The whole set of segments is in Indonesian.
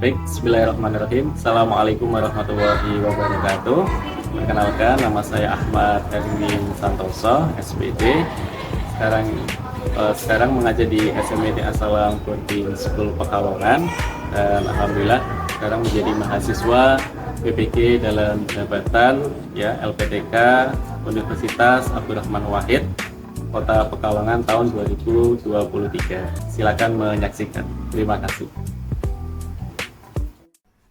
Baik, bismillahirrahmanirrahim. Assalamualaikum warahmatullahi wabarakatuh. Perkenalkan, nama saya Ahmad Erwin Santoso, SPD. Sekarang mengajar di SMED As-Salam Boarding School Pekalongan, dan alhamdulillah sekarang menjadi mahasiswa PPG dalam jabatan LPTK Universitas Abdurrahman Wahid, Kota Pekalongan tahun 2023. Silakan menyaksikan. Terima kasih.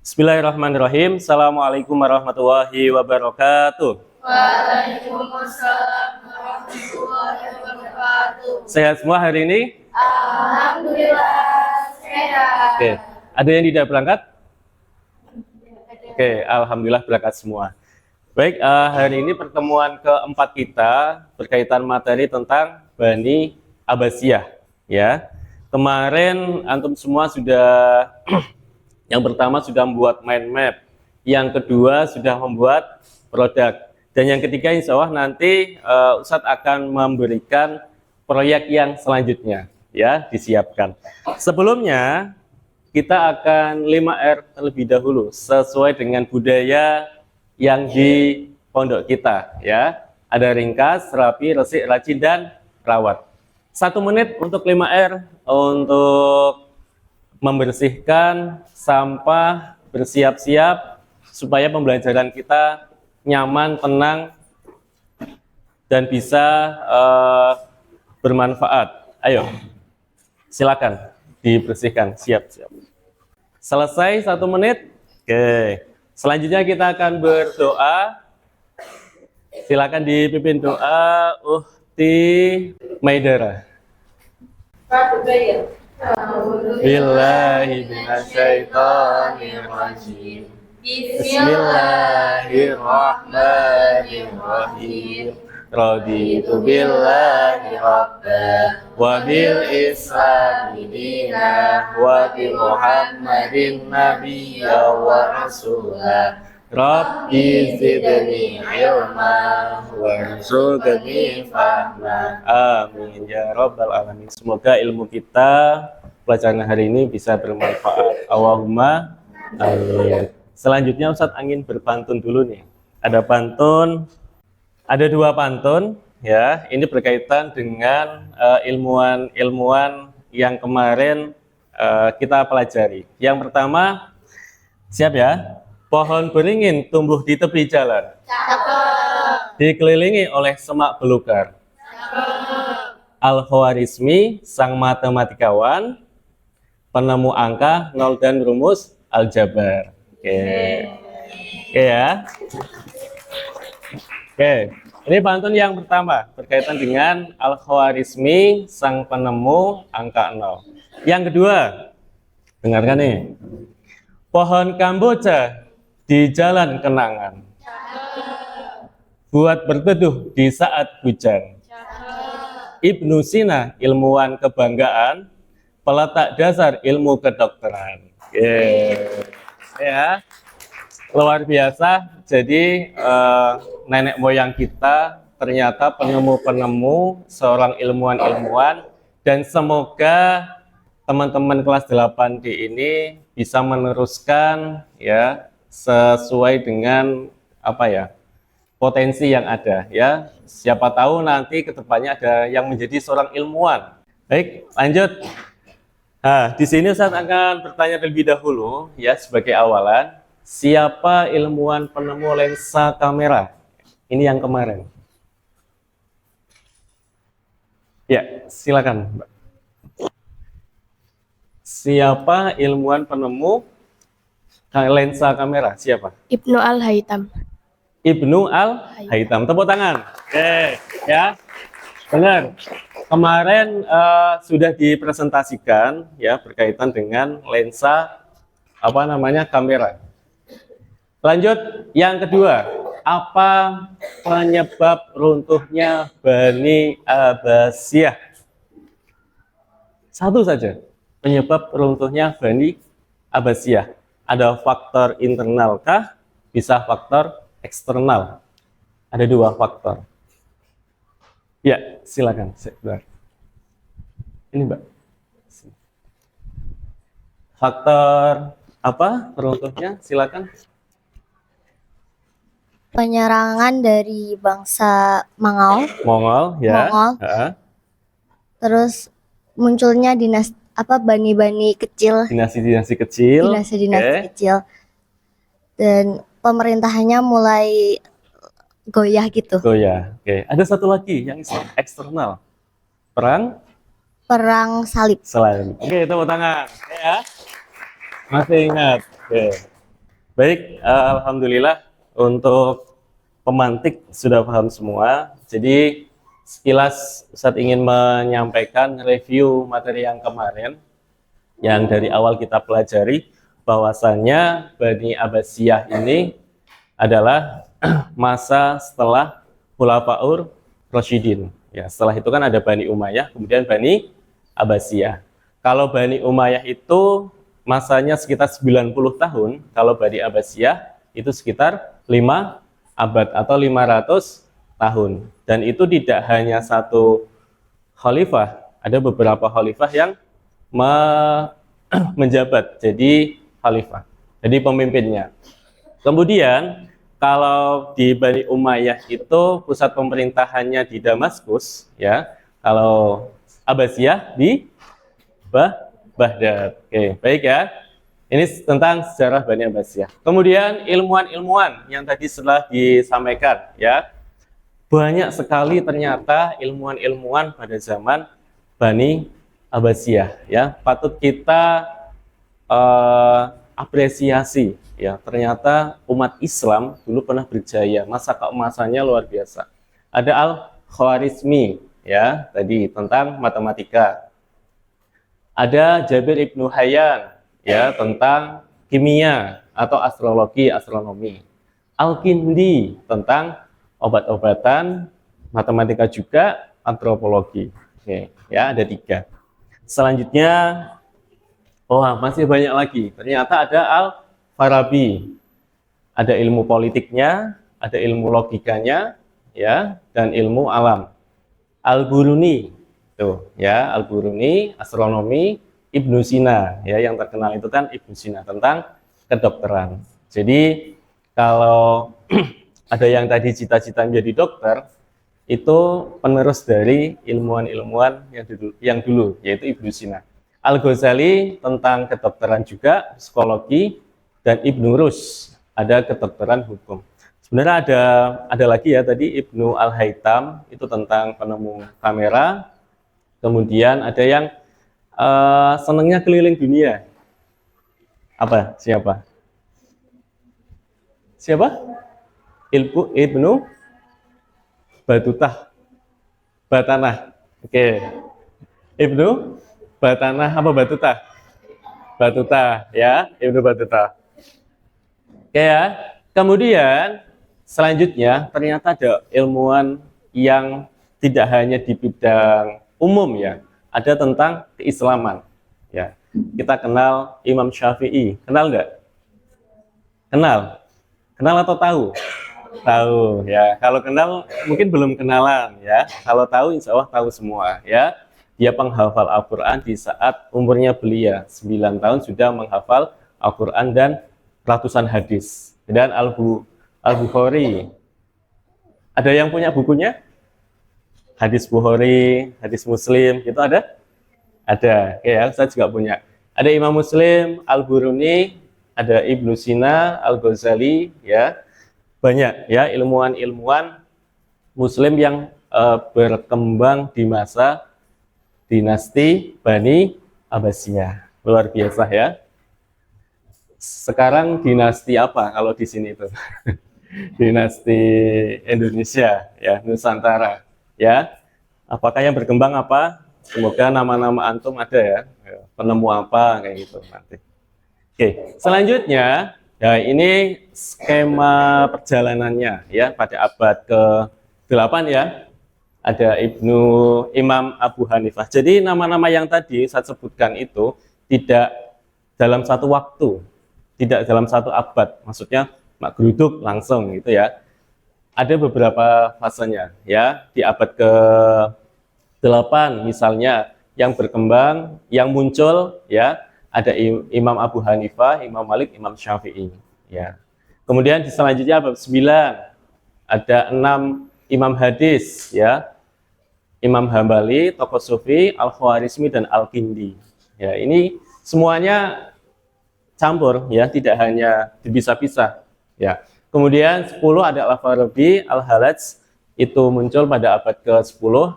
Bismillahirrahmanirrahim. Assalamualaikum warahmatullahi wabarakatuh. Waalaikumsalam warahmatullahi wabarakatuh. Sehat semua hari ini? Alhamdulillah sehat. Oke. Ada yang tidak berangkat? Oke, alhamdulillah berangkat semua. Baik, hari ini pertemuan keempat kita berkaitan materi tentang Bani Abbasiyah. Ya, kemarin antum semua sudah yang pertama sudah membuat mind map, yang kedua sudah membuat produk, dan yang ketiga insya Allah nanti Ustadz akan memberikan proyek yang selanjutnya, ya, disiapkan. Sebelumnya kita akan 5R terlebih dahulu sesuai dengan budaya yang di pondok kita, ya. Ada ringkas, rapi, resik, rajin, dan rawat. 1 menit untuk 5R untuk membersihkan sampah, bersiap-siap supaya pembelajaran kita nyaman, tenang, dan bisa bermanfaat. Ayo, silakan dibersihkan, siap-siap. Selesai 1 menit. Oke, selanjutnya kita akan berdoa. Silakan dipimpin doa Uhti Maidara. Billahi minasyaitonirrajim. Bismillahirrahmanirrahim. Raditu billahi rabba wa bil islami dina wa bi Muhammadin nabiyya wa rasulah. Rabbi zidni ilma warzuqni fahma. Amin ya rabbal alamin. Semoga ilmu kita pelajaran hari ini bisa bermanfaat. Allahumma amin. Selanjutnya Ustadz ingin berpantun dulu nih. Ada pantun, ada 2 pantun, ya. Ini berkaitan dengan ilmuwan yang kemarin kita pelajari. Yang pertama, siap ya? Pohon beringin tumbuh di tepi jalan. Cakep. Dikelilingi oleh semak belukar. Cakep. Al-Khwarizmi, sang matematikawan, penemu angka, nol dan rumus aljabar. Oke. Oke ya. Oke. Ini pantun yang pertama berkaitan dengan Al-Khwarizmi, sang penemu angka 0. Yang kedua, dengarkan nih. Pohon kamboja di jalan kenangan, buat berteduh di saat hujan. Ibnu Sina, ilmuwan kebanggaan, peletak dasar ilmu kedokteran. Ya, luar biasa. Jadi nenek moyang kita ternyata penemu-penemu, seorang ilmuwan-ilmuwan, dan semoga teman-teman kelas 8D ini bisa meneruskan, ya, sesuai dengan potensi yang ada, ya. Siapa tahu nanti kedepannya ada yang menjadi seorang ilmuwan. Baik, lanjut. Nah, di sini saya akan bertanya terlebih dahulu, ya, sebagai awalan. Siapa ilmuwan penemu lensa kamera? Ini yang kemarin. Ya, silakan, Mbak. Siapa ilmuwan penemu lensa kamera? Siapa? Ibnu Al-Haytham. Ibnu Al-Haytham. Tepuk tangan. Oke, ya. Benar. Kemarin sudah dipresentasikan, ya, berkaitan dengan lensa kamera. Lanjut, yang kedua. Apa penyebab runtuhnya Bani Abbasiyah? Satu saja. Penyebab runtuhnya Bani Abbasiyah. Ada faktor internal kah? Bisa faktor eksternal. Ada 2 faktor. Ya, silakan. Ini, Mbak. Faktor Apa runtuhnya? Silakan. Penyerangan dari bangsa Mongol, Mongol, ya. Mongol. Heeh. Terus munculnya bani-bani kecil, Dinasti-dinasti kecil. dinasti-dinasti Oke. kecil, dan pemerintahannya mulai goyah gitu. Oh ya, oke. Ada satu lagi yang eksternal. Perang salib. Selain. Oke, tepuk tangan. Oke, ya. Masih ingat. Oke. Baik, alhamdulillah untuk pemantik sudah paham semua. Jadi sekilas Ustadz ingin menyampaikan review materi yang kemarin yang dari awal kita pelajari bahwasannya Bani Abbasiyah ini adalah masa setelah Khulafaur Rasyidin. Ya, setelah itu kan ada Bani Umayyah, kemudian Bani Abbasiyah. Kalau Bani Umayyah itu masanya sekitar 90 tahun, kalau Bani Abbasiyah itu sekitar 5 abad atau 500 tahun. Dan itu tidak hanya satu khalifah, ada beberapa khalifah yang menjabat jadi khalifah, jadi pemimpinnya. Kemudian kalau di Bani Umayyah itu pusat pemerintahannya di Damaskus, ya. Kalau Abbasiyah di Baghdad. Oke, baik ya. Ini tentang sejarah Bani Abbasiyah. Kemudian ilmuwan-ilmuwan yang tadi setelah disampaikan, ya. Banyak sekali ternyata ilmuwan-ilmuwan pada zaman Bani Abbasiyah, ya. Patut kita apresiasi, ya. Ternyata umat Islam dulu pernah berjaya, masa keemasannya luar biasa. Ada Al-Khwarizmi, ya, tadi tentang matematika. Ada Jabir Ibnu Hayyan, ya, tentang kimia atau astronomi. Al-Kindi tentang obat-obatan, matematika juga, antropologi. Oke, ya, ada 3. Selanjutnya, masih banyak lagi. Ternyata ada Al-Farabi. Ada ilmu politiknya, ada ilmu logikanya, ya, dan ilmu alam. Al-Biruni, tuh, ya, Al-Biruni, astronomi. Ibnu Sina, ya, yang terkenal itu kan Ibnu Sina tentang kedokteran. Jadi kalau ada yang tadi cita-cita menjadi dokter, itu penerus dari ilmuwan-ilmuwan yang dulu, yaitu Ibnu Sina. Al-Ghazali tentang kedokteran juga, psikologi, dan Ibnu Rus ada kedokteran hukum. Sebenarnya ada lagi ya, tadi Ibnu Al-Haytham itu tentang penemu kamera. Kemudian ada yang senangnya keliling dunia. Apa? Siapa? Ibnu Batanah. Oke. Ibnu Batanah apa Batuta? Batuta, ya, Ibnu Batuta. Oke ya. Kemudian selanjutnya ternyata ada ilmuwan yang tidak hanya di bidang umum, ya. Ada tentang keislaman, ya. Kita kenal Imam Syafi'i, kenal nggak? Kenal atau tahu? Tahu, ya. Kalau kenal mungkin belum kenalan, ya. Kalau tahu insya Allah tahu semua, ya. Dia penghafal Al-Quran di saat umurnya belia 9 tahun sudah menghafal Al-Quran dan ratusan hadis. Dan Al-Bukhari, ada yang punya bukunya? Hadis Bukhari, hadis Muslim, itu ada? Ada, ya, saya juga punya. Ada Imam Muslim, Al-Biruni, ada Ibnu Sina, Al-Ghazali, ya. Banyak, ya, ilmuwan-ilmuwan Muslim yang berkembang di masa dinasti Bani Abbasiyah. Luar biasa, ya. Sekarang dinasti apa kalau di sini itu? Dinasti Indonesia, ya, Nusantara. Ya, apakah yang berkembang apa? Semoga nama-nama antum ada, ya, penemu apa kayak gitu nanti. Oke, selanjutnya, ya, ini skema perjalanannya, ya, pada abad ke-8, ya. Ada Imam Abu Hanifah. Jadi nama-nama yang tadi saya sebutkan itu tidak dalam satu waktu, tidak dalam satu abad. Maksudnya mak geruduk langsung gitu, ya. Ada beberapa fasenya, ya. Di abad ke-8 misalnya yang berkembang, yang muncul, ya, ada Imam Abu Hanifah, Imam Malik, Imam Syafi'i. Ya. Kemudian di selanjutnya bab 9 ada 6 imam hadis, ya, Imam Hambali, tokoh Sufi, Al-Khwarizmi dan Al-Kindi. Ya, ini semuanya campur, ya, tidak hanya dipisah-pisah. Ya. Kemudian 10 ada Al-Farabi, Al-Halaj, itu muncul pada abad ke-10.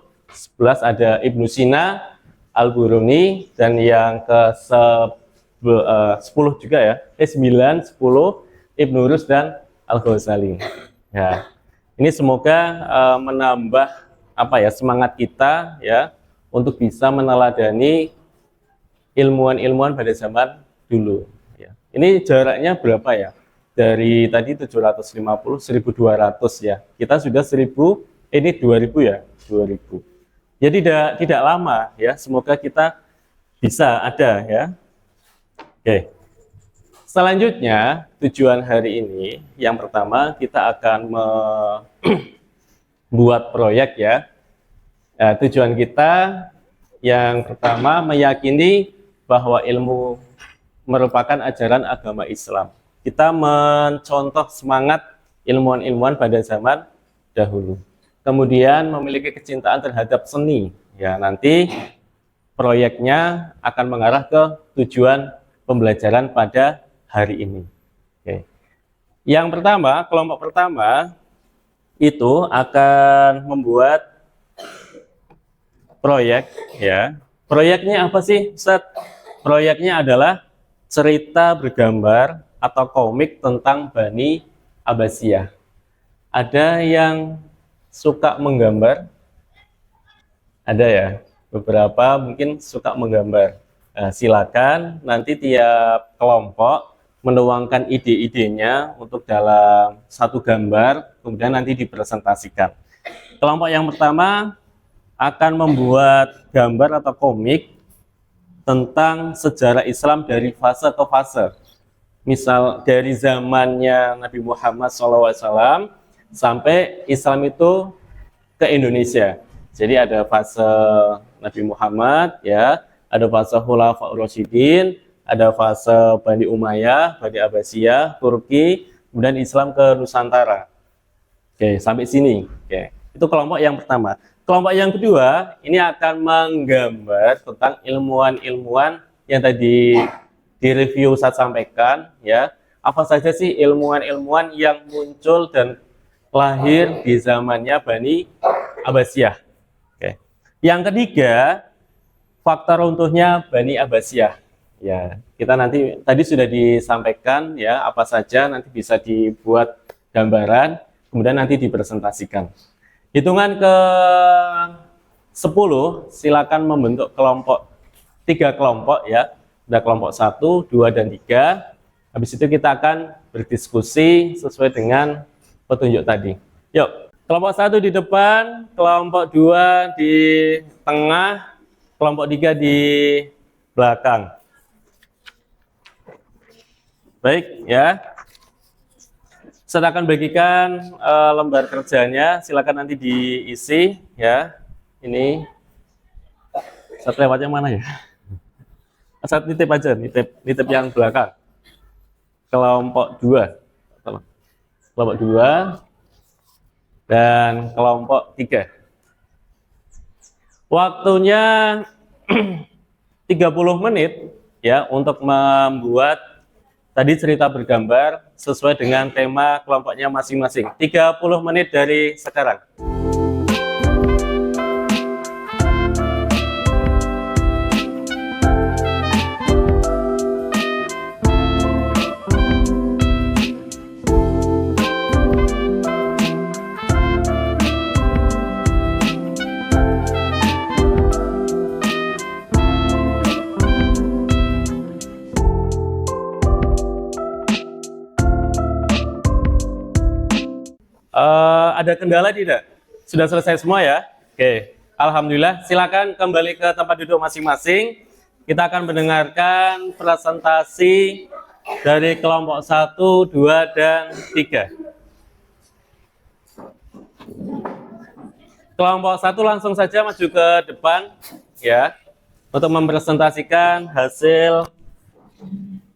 11 ada Ibnu Sina, Al-Buruni, dan yang ke-10 juga ya, 9, 10 Ibnu Rus dan Al-Ghazali. Ya. Ini semoga menambah semangat kita, ya, untuk bisa meneladani ilmuwan-ilmuwan pada zaman dulu. Ya. Ini jaraknya berapa ya? Dari tadi 750, 1200 ya. Kita sudah 1000, ini 2000 ya, 2000. Jadi tidak lama ya. Semoga kita bisa ada ya. Oke. Selanjutnya, tujuan hari ini, yang pertama kita akan membuat proyek ya. Nah, tujuan kita yang pertama meyakini bahwa ilmu merupakan ajaran agama Islam. Kita mencontoh semangat ilmuwan-ilmuwan pada zaman dahulu. Kemudian memiliki kecintaan terhadap seni. Ya, nanti proyeknya akan mengarah ke tujuan pembelajaran pada hari ini. Oke. Yang pertama, kelompok pertama itu akan membuat proyek ya. Proyeknya apa sih, Ustaz? Proyeknya adalah cerita bergambar atau komik tentang Bani Abbasiyah. Ada yang suka menggambar? Ada ya? Beberapa mungkin suka menggambar. Nah, silakan nanti tiap kelompok menuangkan ide-idenya untuk dalam satu gambar, kemudian nanti dipresentasikan. Kelompok yang pertama akan membuat gambar atau komik tentang sejarah Islam dari fase ke fase. Misal dari zamannya Nabi Muhammad SAW sampai Islam itu ke Indonesia. Jadi ada fase Nabi Muhammad, ya, ada fase Khulafaur Rasyidin, ada fase Bani Umayyah, Bani Abbasiyah, Turki, kemudian Islam ke Nusantara. Oke, sampai sini. Oke, itu kelompok yang pertama. Kelompok yang kedua, ini akan menggambar tentang ilmuwan-ilmuwan yang tadi direview saya sampaikan, ya. Apa saja sih ilmuwan-ilmuwan yang muncul dan lahir di zamannya Bani Abbasiyah. Oke. Yang ketiga, faktor runtuhnya Bani Abbasiyah. Ya, kita nanti tadi sudah disampaikan ya apa saja nanti bisa dibuat gambaran, kemudian nanti dipresentasikan. Hitungan ke 10, silakan membentuk kelompok 3 kelompok ya. Ada kelompok 1, 2 dan 3. Habis itu kita akan berdiskusi sesuai dengan petunjuk tadi. Yuk, kelompok 1 di depan, kelompok 2 di tengah, kelompok 3 di belakang. Baik ya, saya akan bagikan lembar kerjanya, silakan nanti diisi ya. Ini satu lewatnya mana ya? Saya nitip aja, nitip yang belakang. Kelompok 2, kelompok 2 dan kelompok 3. Waktunya 30 menit ya untuk membuat tadi cerita bergambar sesuai dengan tema kelompoknya masing-masing. 30 menit dari sekarang. Ada kendala tidak? Sudah selesai semua ya? Oke, alhamdulillah. Silakan kembali ke tempat duduk masing-masing. Kita akan mendengarkan presentasi dari kelompok 1, 2, dan 3. Kelompok 1 langsung saja maju ke depan ya untuk mempresentasikan hasil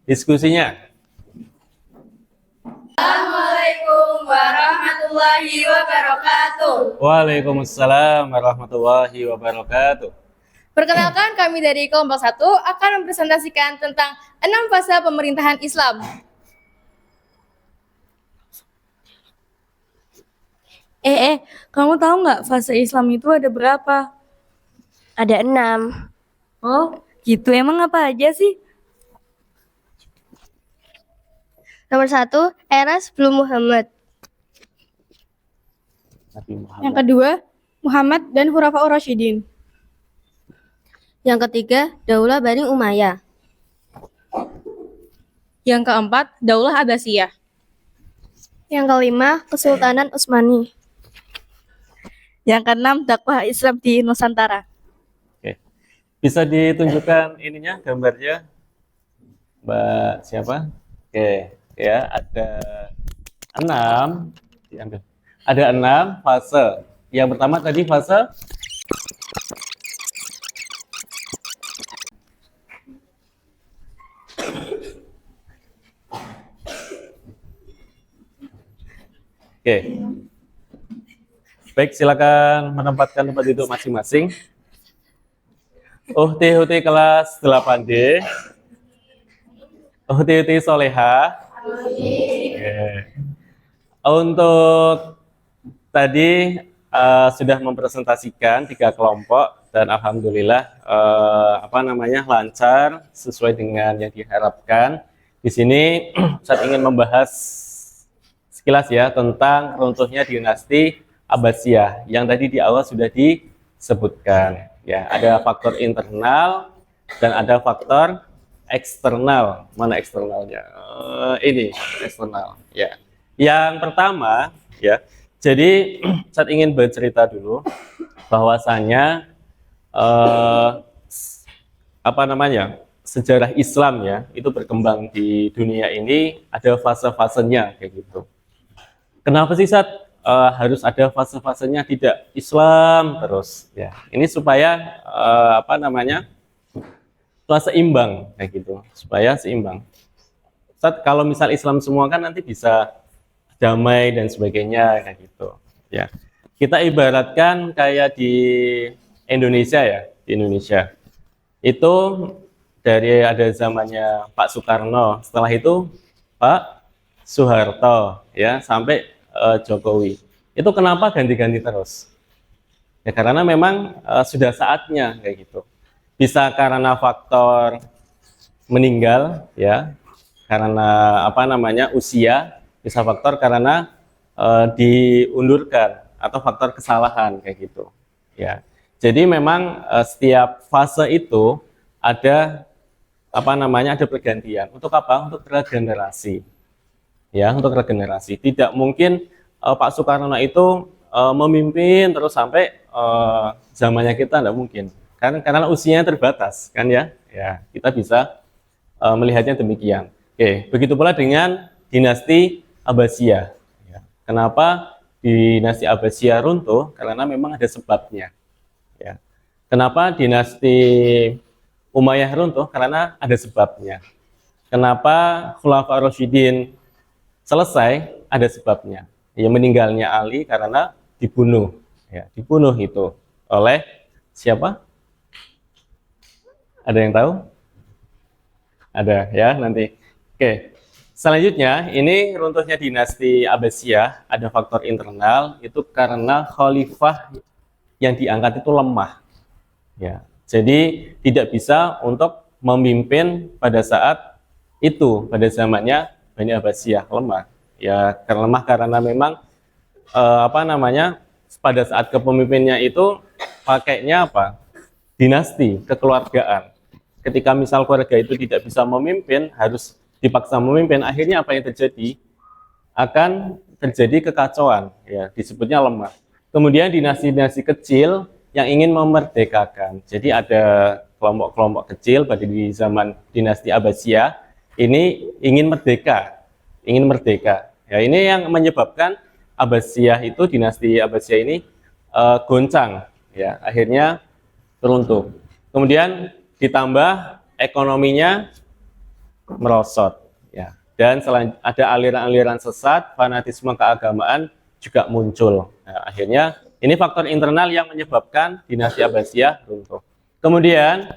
Diskusinya. Assalamualaikum warahmatullahi wabarakatuh. Waalaikumsalam warahmatullahi wabarakatuh. Perkenalkan, kami dari kelompok 1 akan mempresentasikan tentang 6 fase pemerintahan Islam. Kamu tahu nggak fase Islam itu ada berapa? Ada 6. Oh, gitu. Emang apa aja sih? Nomor 1, era sebelum Muhammad. Nabi Muhammad. Yang kedua, Muhammad dan Khulafaur Rasyidin. Yang ketiga, Daulah Bani Umayyah. Yang keempat, Daulah Abbasiyah. Yang kelima, Kesultanan Utsmani. Yang keenam, dakwah Islam di Nusantara. Oke. Bisa ditunjukkan ininya gambarnya, Mbak siapa? Oke, ya ada 6 diambil. Ada 6 fase. Yang pertama tadi fase Oke. Baik, silakan menempatkan tempat duduk masing-masing. UT kelas 8D. UT Soleha. Oke. Untuk tadi sudah mempresentasikan 3 kelompok dan alhamdulillah lancar sesuai dengan yang diharapkan. Di sini saya ingin membahas sekilas ya tentang runtuhnya dinasti Abbasiyah yang tadi di awal sudah disebutkan. Ya, ada faktor internal dan ada faktor eksternal. Mana eksternalnya? Ini eksternal. Ya. Yang pertama, ya. Jadi saya ingin bercerita dulu bahwasanya sejarah Islam ya itu berkembang di dunia ini ada fase-fasenya kayak gitu. Kenapa sih harus ada fase-fasenya, tidak Islam terus ya? Ini supaya seimbang kayak gitu, supaya seimbang. Kalau misal Islam semua kan nanti bisa damai dan sebagainya kayak gitu ya. Kita ibaratkan kayak di Indonesia ya, di Indonesia itu dari ada zamannya Pak Soekarno, setelah itu Pak Soeharto ya sampai Jokowi. Itu kenapa ganti-ganti terus? Ya karena memang sudah saatnya kayak gitu. Bisa karena faktor meninggal ya, karena usia, bisa faktor karena diundurkan atau faktor kesalahan kayak gitu. Ya. Jadi memang setiap fase itu ada ada pergantian. Untuk apa? Untuk regenerasi. Ya, untuk regenerasi. Tidak mungkin Pak Soekarno itu memimpin terus sampai zamannya kita, tidak mungkin. Karena usianya terbatas, kan ya. Ya, kita bisa melihatnya demikian. Oke, begitu pula dengan dinasti Abbasiyah. Ya. Kenapa dinasti Abbasiyah runtuh? Karena memang ada sebabnya. Ya. Kenapa dinasti Umayyah runtuh? Karena ada sebabnya. Kenapa Khulafaur Rasyidin selesai? Ada sebabnya. Ya, meninggalnya Ali karena dibunuh. Ya, dibunuh itu oleh siapa? Ada yang tahu? Ada ya nanti. Oke. Selanjutnya, ini runtuhnya dinasti Abbasiyah, ada faktor internal, itu karena khalifah yang diangkat itu lemah. Ya, jadi tidak bisa untuk memimpin pada saat itu, pada zamannya Bani Abbasiyah lemah. Ya, karena lemah karena memang pada saat kepemimpinnya itu pakainya apa? Dinasti, kekeluargaan. Ketika misal keluarga itu tidak bisa memimpin, harus dipaksa memimpin, akhirnya apa yang terjadi? Akan terjadi kekacauan, ya disebutnya lemah. Kemudian dinasti-dinasti kecil yang ingin memerdekakan. Jadi ada kelompok-kelompok kecil pada di zaman dinasti Abbasiyah ini ingin merdeka, Ya ini yang menyebabkan Abbasiyah itu dinasti Abbasiyah ini goncang, ya akhirnya runtuh. Kemudian ditambah ekonominya merosot, ya. Dan selain ada aliran-aliran sesat, fanatisme keagamaan juga muncul. Nah, akhirnya ini faktor internal yang menyebabkan dinasti Abbasiyah runtuh. Kemudian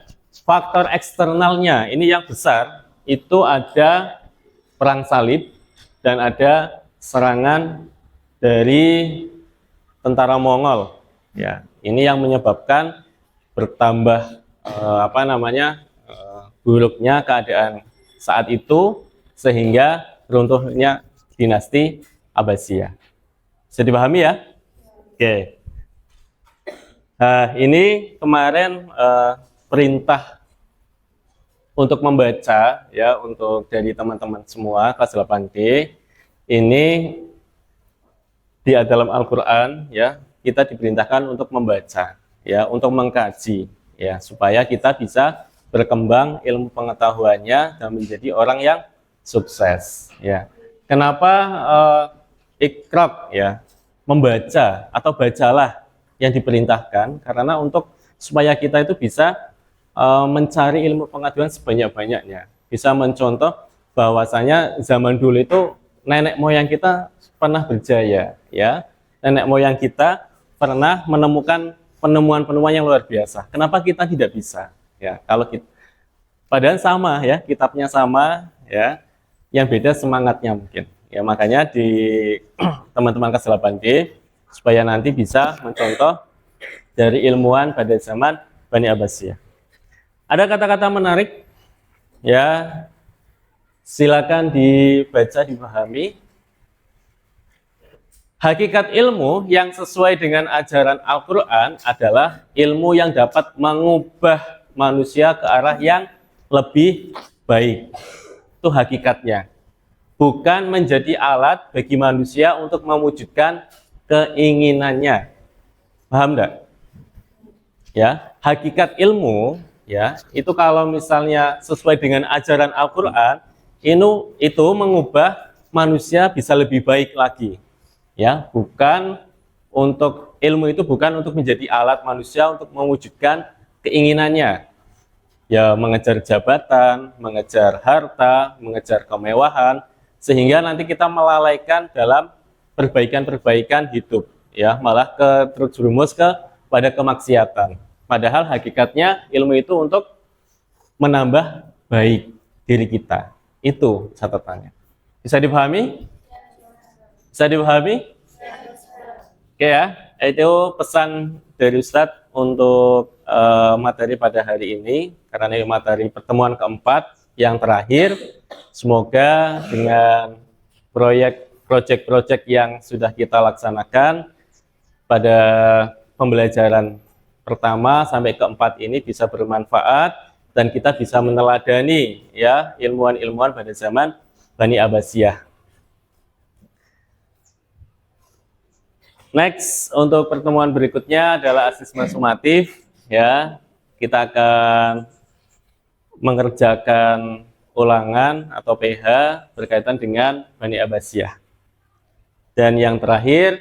faktor eksternalnya ini yang besar, itu ada perang salib dan ada serangan dari tentara Mongol. Ya, ini yang menyebabkan bertambah buruknya keadaan saat itu sehingga runtuhnya dinasti Abbasiyah. Bisa dipahami ya? Oke. Nah, ini kemarin perintah untuk membaca ya untuk dari teman-teman semua kelas 8D ini di dalam Al-Qur'an ya kita diperintahkan untuk membaca ya untuk mengkaji ya supaya kita bisa berkembang ilmu pengetahuannya dan menjadi orang yang sukses ya. Kenapa Iqra ya membaca atau bacalah yang diperintahkan karena untuk supaya kita itu bisa mencari ilmu pengetahuan sebanyak-banyaknya. Bisa mencontoh bahwasanya zaman dulu itu nenek moyang kita pernah berjaya ya. Nenek moyang kita pernah menemukan penemuan-penemuan yang luar biasa. Kenapa kita tidak bisa? Ya, kalau kita padahal sama ya, kitabnya sama ya. Yang beda semangatnya mungkin. Ya, makanya di teman-teman kelas 8D supaya nanti bisa mencontoh dari ilmuwan pada zaman Bani Abbasiyah. Ada kata-kata menarik ya. Silakan dibaca, dipahami. Hakikat ilmu yang sesuai dengan ajaran Al-Qur'an adalah ilmu yang dapat mengubah manusia ke arah yang lebih baik. Itu hakikatnya. Bukan menjadi alat bagi manusia untuk mewujudkan keinginannya. Paham enggak? Ya, hakikat ilmu ya, itu kalau misalnya sesuai dengan ajaran Al-Qur'an, itu mengubah manusia bisa lebih baik lagi. Ya, bukan untuk ilmu itu bukan untuk menjadi alat manusia untuk mewujudkan keinginannya. Ya, mengejar jabatan, mengejar harta, mengejar kemewahan, sehingga nanti kita melalaikan dalam perbaikan-perbaikan hidup, ya, malah terjerumus pada kemaksiatan. Padahal hakikatnya ilmu itu untuk menambah baik diri kita. Itu catatannya. Bisa dipahami? Bisa dipahami? Oke ya, itu pesan dari Ustadz untuk materi pada hari ini, karena ini materi pertemuan keempat yang terakhir. Semoga dengan proyek-proyek yang sudah kita laksanakan pada pembelajaran pertama sampai keempat ini bisa bermanfaat dan kita bisa meneladani ya ilmuwan-ilmuwan pada zaman Bani Abbasiyah. Next, untuk pertemuan berikutnya adalah asesmen sumatif. Ya, kita akan mengerjakan ulangan atau PH berkaitan dengan Bani Abbasiyah. Dan yang terakhir,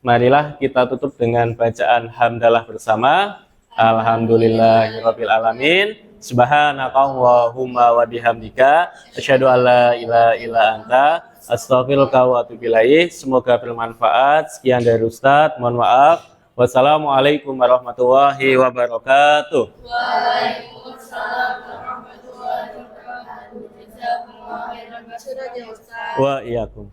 marilah kita tutup dengan bacaan hamdalah bersama. Alhamdulillahirabbil alamin. Subhanakallahumma wa bihamdika asyhadu alla ilaha illa anta astaghfiruka wa atubu ilaik. Semoga bermanfaat. Sekian dari Ustadz. Mohon maaf. Wassalamualaikum warahmatullahi wabarakatuh. Waalaikumsalam warahmatullahi wabarakatuh. Jazakumullah khairan. Wa iyyakum.